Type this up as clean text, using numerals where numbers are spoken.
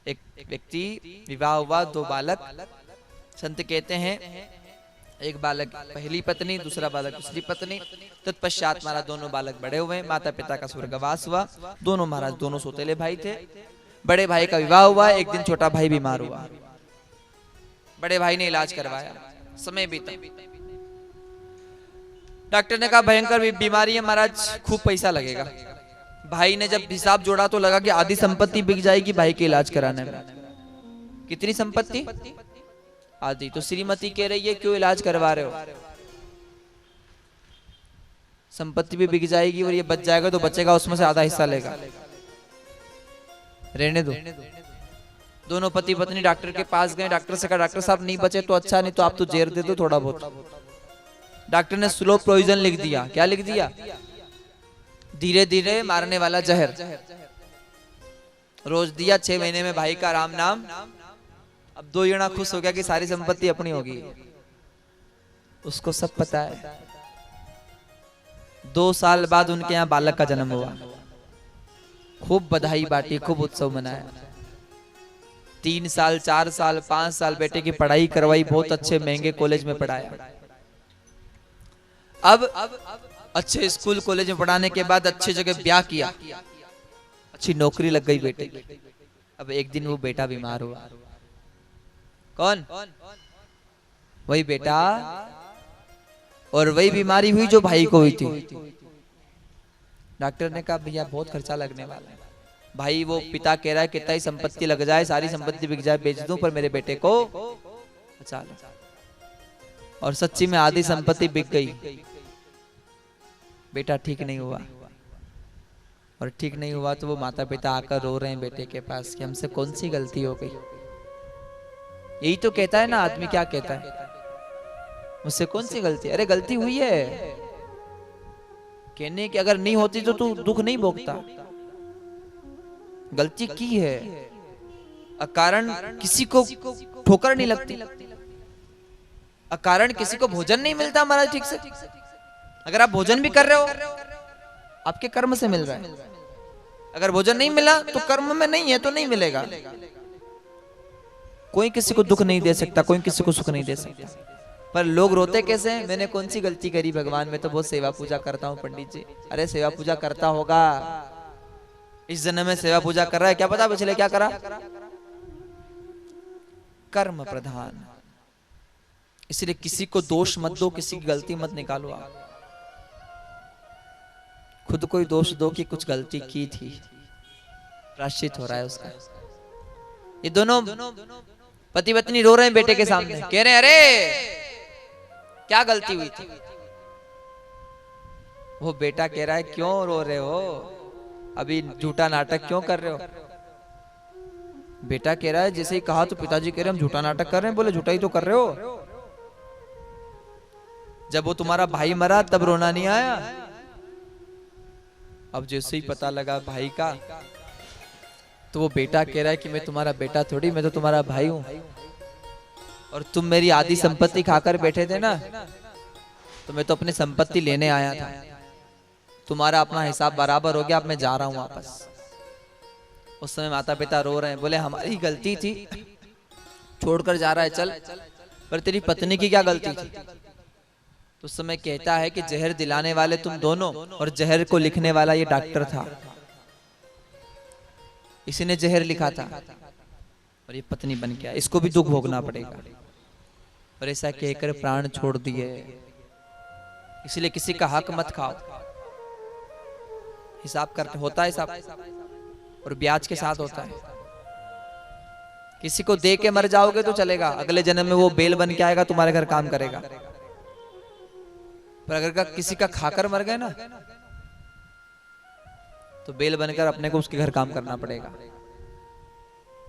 एक व्यक्ति विवाह हुआ, 2 बालक। संत कहते हैं एक बालक पहली पत्नी, दूसरा बालक दूसरी पत्नी। तत्पश्चात महाराज दोनों बालक बड़े हुए, माता पिता का स्वर्गवास हुआ। दोनों महाराज दोनों सौतेले भाई थे। बड़े भाई का विवाह हुआ, एक दिन छोटा भाई बीमार हुआ। बड़े भाई ने इलाज करवाया, समय बीता। डॉक्टर ने कहा भयंकर बीमारी है महाराज, खूब पैसा लगेगा। भाई ने जब हिसाब जोड़ा तो लगा कि आधी संपत्ति बिक जाएगी भाई के इलाज कराने में। कितनी संपत्ति? आधी। तो श्रीमती कह रही है क्यों इलाज करवा रहे हो, संपत्ति भी बिक जाएगी और ये बच जाएगा तो बचेगा, उसमें से आधा हिस्सा लेगा, रहने दो। दोनों पति पत्नी डॉक्टर के पास गए। डॉक्टर से कहा डॉक्टर साहब नहीं बचे तो अच्छा, नहीं तो आप तो जेर दे दो थोड़ा बहुत। डॉक्टर ने स्लो पॉइजन लिख दिया। क्या लिख दिया? धीरे धीरे मारने वाला जहर। रोज दिया, 6 महीने में भाई का राम नाम। अब 2 जना खुश हो गया कि सारी संपत्ति अपनी होगी। उसको सब पता है। 2 साल बाद उनके यहाँ बालक का जन्म हुआ। खूब बधाई बांटी, खूब उत्सव मनाया। 3 साल 4 साल 5 साल बेटे की पढ़ाई करवाई, बहुत अच्छे महंगे कॉलेज में पढ़ाया। अब अच्छे स्कूल कॉलेज में पढ़ाने के बाद अच्छी जगह ब्याह किया, अच्छी नौकरी लग गई बेटे की। अब एक दिन वो बेटा बीमार हुआ। कौन? वही बेटा। और वही बीमारी हुई जो भाई को हुई थी। डॉक्टर ने कहा भैया बहुत खर्चा लगने वाला है। भाई वो पिता कह रहा है कितना ही संपत्ति लग जाए, सारी संपत्ति बिक जाए, बेच दूं, पर मेरे बेटे को बचा लो। और सच्ची में आधी संपत्ति बिक गई। बेटा ठीक नहीं हुआ। और ठीक नहीं हुआ तो वो माता पिता आकर रो रहे हैं बेटे के पास कि हमसे कौन सी गलती हो गई। यही तो कहता है ना आदमी, क्या कहता है, मुझसे कौन सी गलती? अरे गलती हुई है, कहने की अगर नहीं होती तो तू दुख नहीं भोगता। गलती की है, अकारण किसी को ठोकर नहीं लगती, अकारण किसी को भोजन नहीं मिलता महाराज ठीक से। अगर आप भोजन भी कर रहे हो आपके कर्म से मिल रहा है, अगर भोजन नहीं मिला तो कर्म में नहीं है तो नहीं मिलेगा। कोई किसी को दुख नहीं दे सकता, कोई किसी को सुख नहीं दे सकता। पर लोग रोते कैसे हैं? मैंने कौन सी गलती करी भगवान, मैं तो बहुत सेवा पूजा करता हूँ पंडित जी। अरे सेवा पूजा करता होगा, इस जन्म में सेवा पूजा कर रहा है, क्या पता पिछले क्या करा। कर्म प्रधान। इसलिए किसी को दोष मत दो, किसी की गलती मत निकालो। आप खुद कोई दोष दो कि कुछ गलती की थी, प्रायश्चित हो रहा है उसका। ये दोनों पति पत्नी रो रहे हैं बेटे के सामने, कह रहे हैं अरे क्या गलती हुई थी। वो बेटा कह रहा है क्यों रो रहे हो, अभी झूठा नाटक क्यों कर रहे हो। बेटा कह रहा है जैसे ही कहा तो पिताजी कह रहे हम झूठा नाटक कर रहे हैं। बोले झूठा ही तो कर रहे हो, जब वो तुम्हारा भाई मरा तब रोना नहीं आया। अब जैसे ही पता लगा भाई का, तो वो बेटा कह रहा है कि मैं तुम्हारा बेटा थोड़ी, मैं तो तुम्हारा भाई हूं। और तुम मेरी आधी संपत्ति खाकर बैठे थे ना, तो मैं तो अपनी संपत्ति लेने आया था। तुम्हारा अपना हिसाब बराबर हो गया, अब मैं जा रहा हूं वापस। उस समय माता पिता रो रहे हैं, बोले हमारी गलती थी, छोड़कर जा रहा है चल, पर तेरी पत्नी की क्या गलती थी। तो उस समय कहता है कि जहर दिलाने वाले तुम दोनों और जहर को लिखने वाला ये डॉक्टर था, इसी ने जहर लिखा था और ये पत्नी बन गया, इसको भी दुख भोगना पड़ेगा। और ऐसा कहकर प्राण छोड़ दिए। इसलिए किसी का हक मत खाओ, हिसाब करते होता है हिसाब, और ब्याज के साथ होता है। किसी को दे के मर जाओगे तो चलेगा, अगले जन्म में वो बेल बन के आएगा, तुम्हारे घर काम करेगा। पर अगर किसी का खाकर मर गए ना, तो बेल बनकर अपने को उसके घर काम करना पड़ेगा।